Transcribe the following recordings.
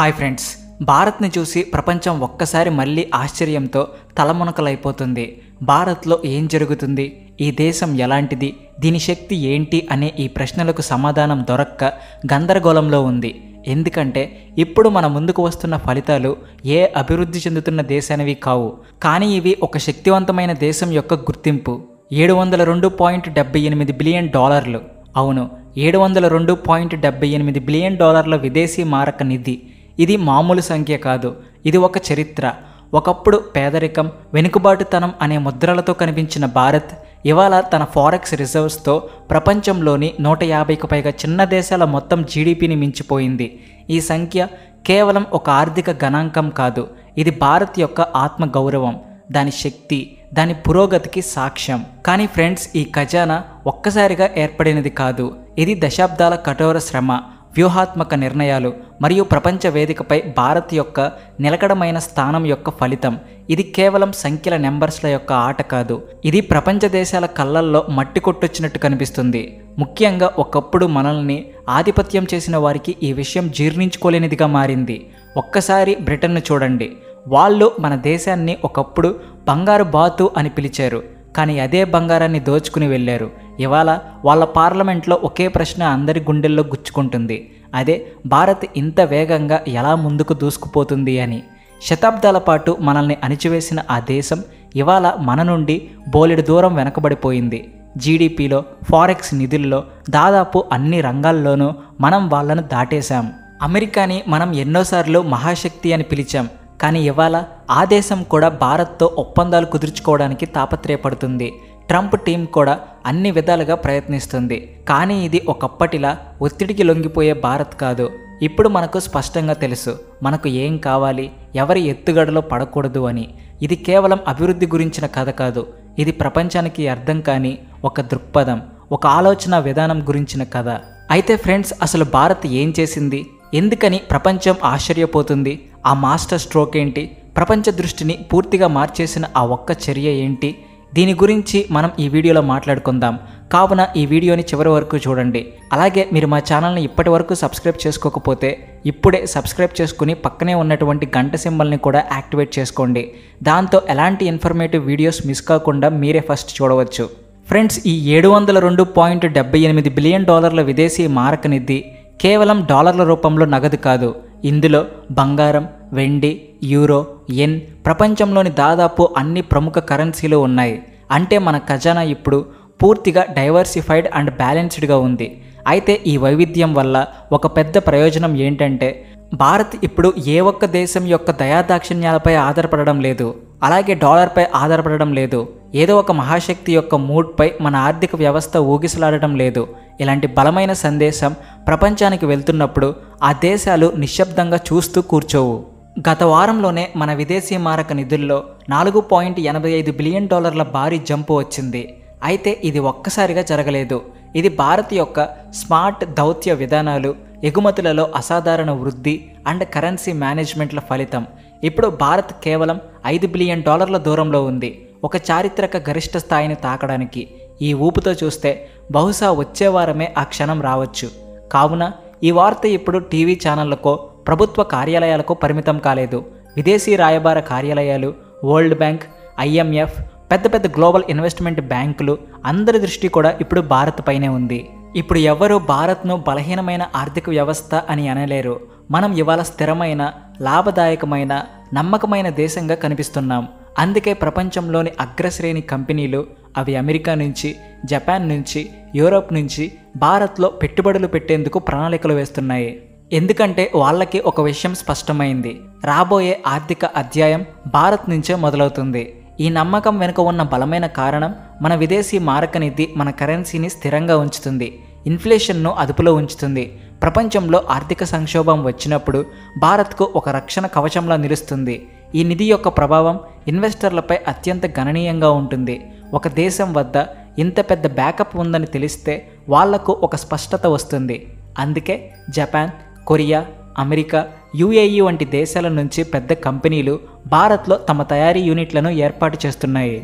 Hi friends, భారత్ని చూసి ప్రపంచం ఒక్కసారి మళ్ళీ ఆశ్చర్యంతో తలమునకలైపోతుంది. భారత్లో ఏం జరుగుతుంది, ఈ దేశం ఎలాంటిది, దీని శక్తి ఏంటి అనే ఈ ప్రశ్నలకు సమాధానం దొరక్క గందరగోళంలో ఉంది. ఎందుకంటే ఇప్పుడు మన ముందుకు వస్తున్న ఫలితాలు ఏ అభివృద్ధి చెందుతున్న దేశానివి కావు, కానీ ఇవి ఒక శక్తివంతమైన దేశం యొక్క గుర్తింపు. 702.78 బిలియన్ డాలర్లు, అవును 702.78 బిలియన్ డాలర్ల విదేశీ మారక నిధి. ఇది మామూలు సంఖ్య కాదు, ఇది ఒక చరిత్ర. ఒకప్పుడు పేదరికం, వెనుకబాటుతనం అనే ముద్రలతో కనిపించిన భారత్ ఇవాళ తన ఫారెక్స్ రిజర్వ్స్తో ప్రపంచంలోని 150కు పైగా చిన్న దేశాల మొత్తం జీడిపిని మించిపోయింది. ఈ సంఖ్య కేవలం ఒక ఆర్థిక గణాంకం కాదు, ఇది భారత్ యొక్క ఆత్మ గౌరవం, దాని శక్తి, దాని పురోగతికి సాక్ష్యం. కానీ ఫ్రెండ్స్, ఈ ఖజానా ఒక్కసారిగా ఏర్పడినది కాదు. ఇది దశాబ్దాల కఠోర శ్రమ, వ్యూహాత్మక నిర్ణయాలు మరియు ప్రపంచ వేదికపై భారత్ యొక్క నిలకడమైన స్థానం యొక్క ఫలితం. ఇది కేవలం సంఖ్యల నెంబర్స్ల యొక్క ఆట కాదు, ఇది ప్రపంచ దేశాల కళ్ళల్లో మట్టి కొట్టొచ్చినట్టు కనిపిస్తుంది. ముఖ్యంగా ఒకప్పుడు మనల్ని ఆధిపత్యం చేసిన వారికి ఈ విషయం జీర్ణించుకోలేనిదిగా మారింది. ఒక్కసారి బ్రిటన్ను చూడండి. వాళ్ళు మన దేశాన్ని ఒకప్పుడు బంగారు బాతు అని పిలిచారు, కానీ అదే బంగారాన్ని దోచుకుని వెళ్ళారు. ఇవాళ వాళ్ళ పార్లమెంట్లో ఒకే ప్రశ్న అందరి గుండెల్లో గుచ్చుకుంటుంది, అదే భారత్ ఇంత వేగంగా ఎలా ముందుకు దూసుకుపోతుంది అని. శతాబ్దాల పాటు మనల్ని అణిచివేసిన ఆ దేశం ఇవాళ మన నుండి బోలెడు దూరం వెనకబడిపోయింది. జీడిపిలో, ఫారెక్స్ నిధుల్లో, దాదాపు అన్ని రంగాల్లోనూ మనం వాళ్ళను దాటేశాం. అమెరికాని మనం ఎన్నోసార్లు మహాశక్తి అని పిలిచాం, కానీ ఇవాళ ఆ దేశం కూడా భారత్తో ఒప్పందాలు కుదుర్చుకోవడానికి తాపత్రయపడుతుంది. ట్రంప్ టీం కూడా అన్ని విధాలుగా ప్రయత్నిస్తుంది, కానీ ఇది ఒకప్పటిలా ఒత్తిడికి లొంగిపోయే భారత్ కాదు. ఇప్పుడు మనకు స్పష్టంగా తెలుసు మనకు ఏం కావాలి, ఎవరి ఎత్తుగడలో పడకూడదు అని. ఇది కేవలం అభివృద్ధి గురించిన కథ కాదు, ఇది ప్రపంచానికి అర్థం కాని ఒక దృక్పథం, ఒక ఆలోచన విధానం గురించిన కథ. అయితే ఫ్రెండ్స్, అసలు భారత్ ఏం చేసింది, ఎందుకని ప్రపంచం ఆశ్చర్యపోతుంది, ఆ మాస్టర్ స్ట్రోక్ ఏంటి, ప్రపంచ దృష్టిని పూర్తిగా మార్చేసిన ఆ ఒక్క చర్య ఏంటి, దీని గురించి మనం ఈ వీడియోలో మాట్లాడుకుందాం. కావున ఈ వీడియోని చివరి వరకు చూడండి. అలాగే మీరు మా ఛానల్ని ఇప్పటి వరకు సబ్స్క్రైబ్ చేసుకోకపోతే ఇప్పుడే సబ్స్క్రైబ్ చేసుకుని పక్కనే ఉన్నటువంటి గంట సింబల్ని కూడా యాక్టివేట్ చేసుకోండి. దాంతో ఎలాంటి ఇన్ఫర్మేటివ్ వీడియోస్ మిస్ కాకుండా మీరే ఫస్ట్ చూడవచ్చు. ఫ్రెండ్స్, ఈ 702.78 బిలియన్ డాలర్ల విదేశీ మారక నిధి కేవలం డాలర్ల రూపంలో నగదు కాదు. ఇందులో బంగారం, వెండి, యూరో, యెన్, ప్రపంచంలోని దాదాపు అన్ని ప్రముఖ కరెన్సీలు ఉన్నాయి. అంటే మన ఖజానా ఇప్పుడు పూర్తిగా డైవర్సిఫైడ్ అండ్ బ్యాలెన్స్డ్గా ఉంది. అయితే ఈ వైవిధ్యం వల్ల ఒక పెద్ద ప్రయోజనం ఏంటంటే భారత్ ఇప్పుడు ఏ ఒక్క దేశం యొక్క దయాదాక్షిణ్యాలపై ఆధారపడడం లేదు, అలాగే డాలర్పై ఆధారపడడం లేదు, ఏదో ఒక మహాశక్తి యొక్క మూడ్పై మన ఆర్థిక వ్యవస్థ ఊగిసలాడటం లేదు. ఇలాంటి బలమైన సందేశం ప్రపంచానికి వెళ్తున్నప్పుడు ఆ దేశాలు నిశ్శబ్దంగా చూస్తూ కూర్చోవు. గత వారంలోనే మన విదేశీ మారక నిధుల్లో 4.85 బిలియన్ డాలర్ల భారీ జంపు వచ్చింది. అయితే ఇది ఒక్కసారిగా జరగలేదు. ఇది భారత్ యొక్క స్మార్ట్ దౌత్య విధానాలు, ఎగుమతులలో అసాధారణ వృద్ధి అండ్ కరెన్సీ మేనేజ్మెంట్ల ఫలితం. ఇప్పుడు భారత్ కేవలం 5 బిలియన్ డాలర్ల దూరంలో ఉంది ఒక చారిత్రక గరిష్ట స్థాయిని తాకడానికి. ఈ ఊపుతో చూస్తే బహుశా వచ్చే వారమే ఆ క్షణం రావచ్చు. కావున ఈ వార్త ఇప్పుడు టీవీ ఛానళ్లకో, ప్రభుత్వ కార్యాలయాలకు పరిమితం కాలేదు. విదేశీ రాయబార కార్యాలయాలు, వరల్డ్ బ్యాంక్, IMF, పెద్ద పెద్ద గ్లోబల్ ఇన్వెస్ట్మెంట్ బ్యాంకులు అందరి దృష్టి కూడా ఇప్పుడు భారత్ పైనే ఉంది. ఇప్పుడు ఎవరు భారత్ను బలహీనమైన ఆర్థిక వ్యవస్థ అని అనలేరు. మనం ఇవాళ స్థిరమైన, లాభదాయకమైన, నమ్మకమైన దేశంగా కనిపిస్తున్నాం. అందుకే ప్రపంచంలోని అగ్రశ్రేణి కంపెనీలు, అవి అమెరికా నుంచి, జపాన్ నుంచి, యూరోప్ నుంచి భారత్లో పెట్టుబడులు పెట్టేందుకు ప్రణాళికలు వేస్తున్నాయి. ఎందుకంటే వాళ్ళకి ఒక విషయం స్పష్టమైంది, రాబోయే ఆర్థిక అధ్యాయం భారత్ నుంచే మొదలవుతుంది. ఈ నమ్మకం వెనుక ఉన్న బలమైన కారణం మన విదేశీ మారక నిధి మన కరెన్సీని స్థిరంగా ఉంచుతుంది, ఇన్ఫ్లేషన్ను అదుపులో ఉంచుతుంది. ప్రపంచంలో ఆర్థిక సంక్షోభం వచ్చినప్పుడు భారత్కు ఒక రక్షణ కవచంలా నిలుస్తుంది. ఈ నిధి యొక్క ప్రభావం ఇన్వెస్టర్లపై అత్యంత గణనీయంగా ఉంటుంది. ఒక దేశం వద్ద ఇంత పెద్ద బ్యాకప్ ఉందని తెలిస్తే వాళ్లకు ఒక స్పష్టత వస్తుంది. అందుకే జపాన్, కొరియా, అమెరికా, UAE వంటి దేశాల నుంచి పెద్ద కంపెనీలు భారత్లో తమ తయారీ యూనిట్లను ఏర్పాటు చేస్తున్నాయి.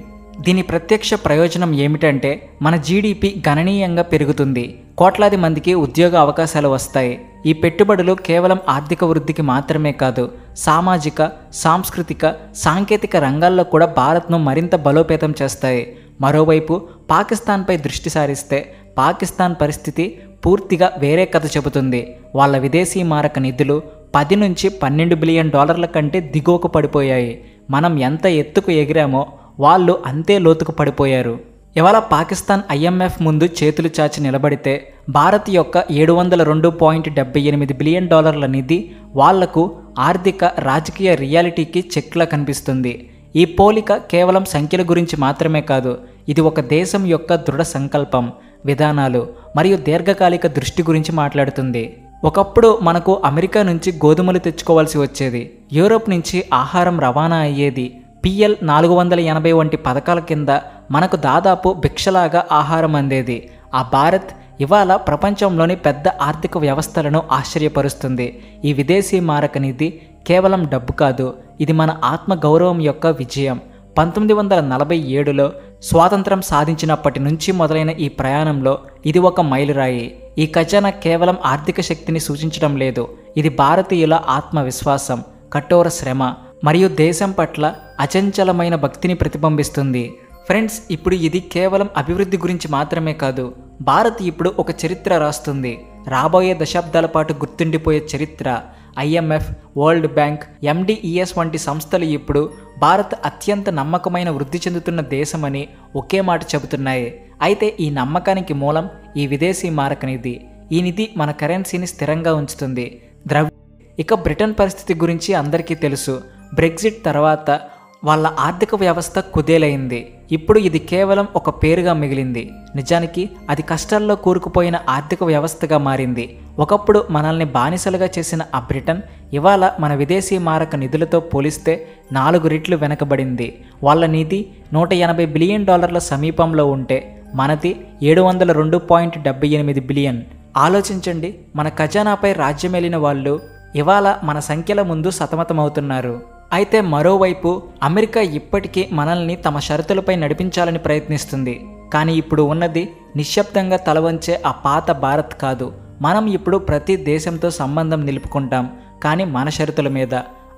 దీని ప్రత్యక్ష ప్రయోజనం ఏమిటంటే మన జీడిపి గణనీయంగా పెరుగుతుంది, కోట్లాది మందికి ఉద్యోగ అవకాశాలు వస్తాయి. ఈ పెట్టుబడులు కేవలం ఆర్థిక వృద్ధికి మాత్రమే కాదు, సామాజిక, సాంస్కృతిక, సాంకేతిక రంగాల్లో కూడా భారత్ను మరింత బలోపేతం చేస్తాయి. మరోవైపు పాకిస్తాన్పై దృష్టి సారిస్తే పాకిస్తాన్ పరిస్థితి పూర్తిగా వేరే కథ చెబుతుంది. వాళ్ళ విదేశీ మారక నిధులు 10 నుంచి 12 బిలియన్ డాలర్ల కంటే దిగువకు పడిపోయాయి. మనం ఎంత ఎత్తుకు ఎగిరామో వాళ్ళు అంతే లోతుకు పడిపోయారు. ఇవాళ పాకిస్తాన్ IMF ముందు చేతులు చాచి నిలబడితే భారత్ యొక్క 702.78 బిలియన్ డాలర్ల నిధి వాళ్లకు ఆర్థిక రాజకీయ రియాలిటీకి చెక్లా కనిపిస్తుంది. ఈ పోలిక కేవలం సంఖ్యల గురించి మాత్రమే కాదు, ఇది ఒక దేశం యొక్క దృఢ సంకల్పం, విధానాలు మరియు దీర్ఘకాలిక దృష్టి గురించి మాట్లాడుతుంది. ఒకప్పుడు మనకు అమెరికా నుంచి గోధుమలు తెచ్చుకోవాల్సి వచ్చేది, యూరోప్ నుంచి ఆహారం రవాణా అయ్యేది, PL 480 వంటి పథకాల కింద మనకు దాదాపు భిక్షలాగా ఆహారం అందేది. ఆ భారత్ ఇవాళ ప్రపంచంలోని పెద్ద ఆర్థిక వ్యవస్థలను ఆశ్చర్యపరుస్తుంది. ఈ విదేశీ మారక నిధి కేవలం డబ్బు కాదు, ఇది మన ఆత్మ గౌరవం యొక్క విజయం. 1947లో స్వాతంత్రం సాధించినప్పటి నుంచి మొదలైన ఈ ప్రయాణంలో ఇది ఒక మైలురాయి. ఈ ఖజానా కేవలం ఆర్థిక శక్తిని సూచించడం లేదు, ఇది భారతీయుల ఆత్మవిశ్వాసం, కఠోర శ్రమ మరియు దేశం పట్ల అచంచలమైన భక్తిని ప్రతిబింబిస్తుంది. ఫ్రెండ్స్, ఇప్పుడు ఇది కేవలం అభివృద్ధి గురించి మాత్రమే కాదు, భారత్ ఇప్పుడు ఒక చరిత్ర రాస్తుంది, రాబోయే దశాబ్దాల పాటు గుర్తుండిపోయే చరిత్ర. IMF, వరల్డ్ బ్యాంక్, MDES వంటి సంస్థలు ఇప్పుడు భారత్ అత్యంత నమ్మకమైన వృద్ధి చెందుతున్న దేశమని ఒకే మాట చెబుతున్నాయి. అయితే ఈ నమ్మకానికి మూలం ఈ విదేశీ మారక నిధి. ఈ నిధి మన కరెన్సీని స్థిరంగా ఉంచుతుంది. ఇక బ్రిటన్ పరిస్థితి గురించి అందరికీ తెలుసు. బ్రెగ్జిట్ తర్వాత వాళ్ళ ఆర్థిక వ్యవస్థ కుదేలైంది. ఇప్పుడు ఇది కేవలం ఒక పేరుగా మిగిలింది, నిజానికి అది కష్టాల్లో కూరుకుపోయిన ఆర్థిక వ్యవస్థగా మారింది. ఒకప్పుడు మనల్ని బానిసలుగా చేసిన ఆ బ్రిటన్ ఇవాళ మన విదేశీ మారక నిధులతో పోలిస్తే 4 రెట్లు వెనకబడింది. వాళ్ళ నిధి 180 బిలియన్ డాలర్ల సమీపంలో ఉంటే మనది 702.78 బిలియన్. ఆలోచించండి, మన ఖజానాపై రాజ్యమేలిన వాళ్ళు ఇవాళ మన సంఖ్యల ముందు సతమతమవుతున్నారు. అయితే మరోవైపు అమెరికా ఇప్పటికీ మనల్ని తమ షరతులపై నడిపించాలని ప్రయత్నిస్తుంది. కానీ ఇప్పుడు ఉన్నది నిశ్శబ్దంగా తలవంచే ఆ పాత భారత్ కాదు. మనం ఇప్పుడు ప్రతి దేశంతో సంబంధం నిలుపుకుంటాం, కానీ మన షరతుల మీద.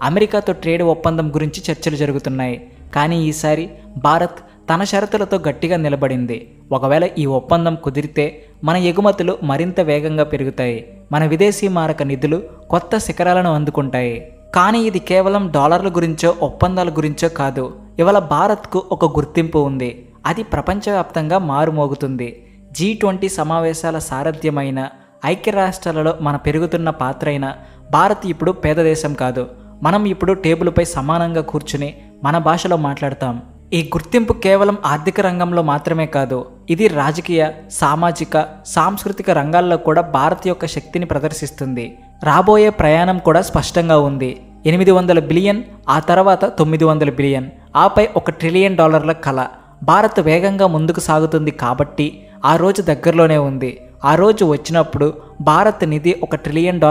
అమెరికాతో ట్రేడ్ ఒప్పందం గురించి చర్చలు జరుగుతున్నాయి, కానీ ఈసారి భారత్ తన షరతులతో గట్టిగా నిలబడింది. ఒకవేళ ఈ ఒప్పందం కుదిరితే మన ఎగుమతులు మరింత వేగంగా పెరుగుతాయి, మన విదేశీ మారక నిధులు కొత్త శిఖరాలను అందుకుంటాయి. కానీ ఇది కేవలం డాలర్ల గురించో ఒప్పందాల గురించో కాదు. ఇవాళ భారత్కు ఒక గుర్తింపు ఉంది, అది ప్రపంచవ్యాప్తంగా మారుమోగుతుంది. G20 సమావేశాల సారథ్యమైన, ఐక్యరాష్ట్రాలలో మన పెరుగుతున్న పాత్ర అయిన భారత్ ఇప్పుడు పేద దేశం కాదు. మనం ఇప్పుడు టేబుల్పై సమానంగా కూర్చుని మన భాషలో మాట్లాడతాం. ఈ గుర్తింపు కేవలం ఆర్థిక రంగంలో మాత్రమే కాదు, ఇది రాజకీయ, సామాజిక, సాంస్కృతిక రంగాల్లో కూడా భారత్ యొక్క శక్తిని ప్రదర్శిస్తుంది. రాబోయే ప్రయాణం కూడా స్పష్టంగా ఉంది. 800 బిలియన్, ఆ తర్వాత 900 బిలియన్, ఆపై $1 ట్రిలియన్ కల. భారత్ వేగంగా ముందుకు సాగుతుంది కాబట్టి ఆ రోజు దగ్గరలోనే ఉంది. ఆ రోజు వచ్చినప్పుడు భారత్ నిధి $1 ట్రిలియన్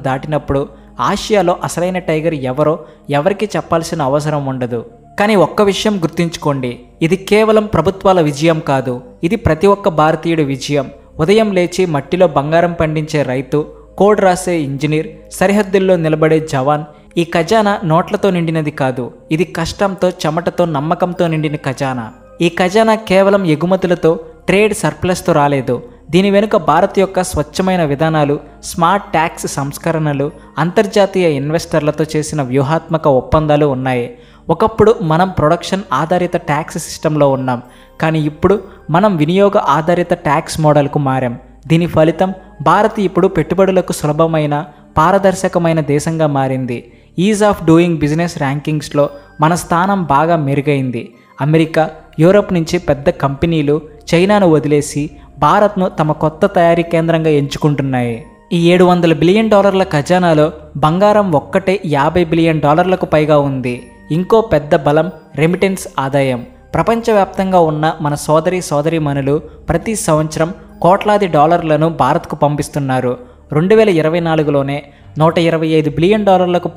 దాటినప్పుడు ఆసియాలో అసలైన టైగర్ ఎవరో ఎవరికి చెప్పాల్సిన అవసరం ఉండదు. కానీ ఒక్క విషయం గుర్తుంచుకోండి, ఇది కేవలం ప్రభుత్వాల విజయం కాదు, ఇది ప్రతి ఒక్క భారతీయుడి విజయం. ఉదయం లేచి మట్టిలో బంగారం పండించే రైతు, కోడ్ రాసే ఇంజనీర్, సరిహద్దుల్లో నిలబడే జవాన్. ఈ ఖజానా నోట్లతో నిండినది కాదు, ఇది కష్టంతో, చెమటతో, నమ్మకంతో నిండిన ఖజానా. ఈ ఖజానా కేవలం ఎగుమతులతో, ట్రేడ్ సర్ప్లస్తో రాలేదు. దీని వెనుక భారత్ యొక్క స్వచ్ఛమైన విధానాలు, స్మార్ట్ ట్యాక్స్ సంస్కరణలు, అంతర్జాతీయ ఇన్వెస్టర్లతో చేసిన వ్యూహాత్మక ఒప్పందాలు ఉన్నాయి. ఒకప్పుడు మనం ప్రొడక్షన్ ఆధారిత ట్యాక్స్ సిస్టంలో ఉన్నాం, కానీ ఇప్పుడు మనం వినియోగ ఆధారిత ట్యాక్స్ మోడల్కు మారాం. దీని ఫలితం భారత్ ఇప్పుడు పెట్టుబడులకు సులభమైన, పారదర్శకమైన దేశంగా మారింది. ఈజ్ ఆఫ్ డూయింగ్ బిజినెస్ ర్యాంకింగ్స్లో మన స్థానం బాగా మెరుగైంది. అమెరికా, యూరప్ నుంచి పెద్ద కంపెనీలు చైనాను వదిలేసి భారత్ను తమ కొత్త తయారీ కేంద్రంగా ఎంచుకుంటున్నాయి. ఈ $700 బిలియన్ ఖజానాలో బంగారం ఒక్కటే $50 బిలియన్ పైగా ఉంది. ఇంకో పెద్ద బలం రెమిటెన్స్ ఆదాయం. ప్రపంచవ్యాప్తంగా ఉన్న మన సోదరీమణులు ప్రతి సంవత్సరం కోట్లాది డాలర్లను భారత్కు పంపిస్తున్నారు. 2024లోనే $125 బిలియన్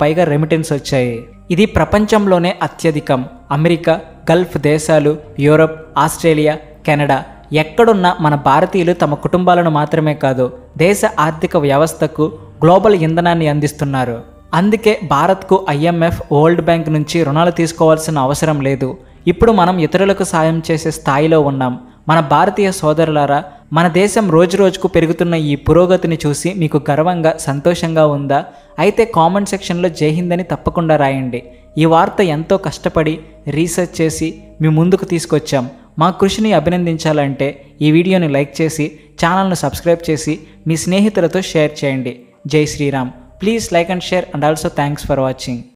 పైగా రెమిటెన్స్ వచ్చాయి. ఇది ప్రపంచంలోనే అత్యధికం. అమెరికా, గల్ఫ్ దేశాలు, యూరప్, ఆస్ట్రేలియా, కెనడా ఎక్కడున్నా మన భారతీయులు తమ కుటుంబాలను మాత్రమే కాదు, దేశ ఆర్థిక వ్యవస్థకు గ్లోబల్ ఇంధనాన్ని అందిస్తున్నారు. అందుకే భారత్కు IMF, వరల్డ్ బ్యాంక్ నుంచి రుణాలు తీసుకోవాల్సిన అవసరం లేదు. ఇప్పుడు మనం ఇతరులకు సాయం చేసే స్థాయిలో ఉన్నాం. మన భారతీయ సోదరులారా, మన దేశం రోజురోజుకు పెరుగుతున్న ఈ పురోగతిని చూసి మీకు గర్వంగా, సంతోషంగా ఉందా? అయితే కామెంట్ సెక్షన్లో జై హింద్ అని తప్పకుండా రాయండి. ఈ వార్త ఎంతో కష్టపడి రీసెర్చ్ చేసి మీ ముందుకు తీసుకొచ్చాం. మా కృషిని అభినందించాలంటే ఈ వీడియోని లైక్ చేసి ఛానల్ను సబ్స్క్రైబ్ చేసి మీ స్నేహితులతో షేర్ చేయండి. జై Shriram. Please like and share and also thanks for watching.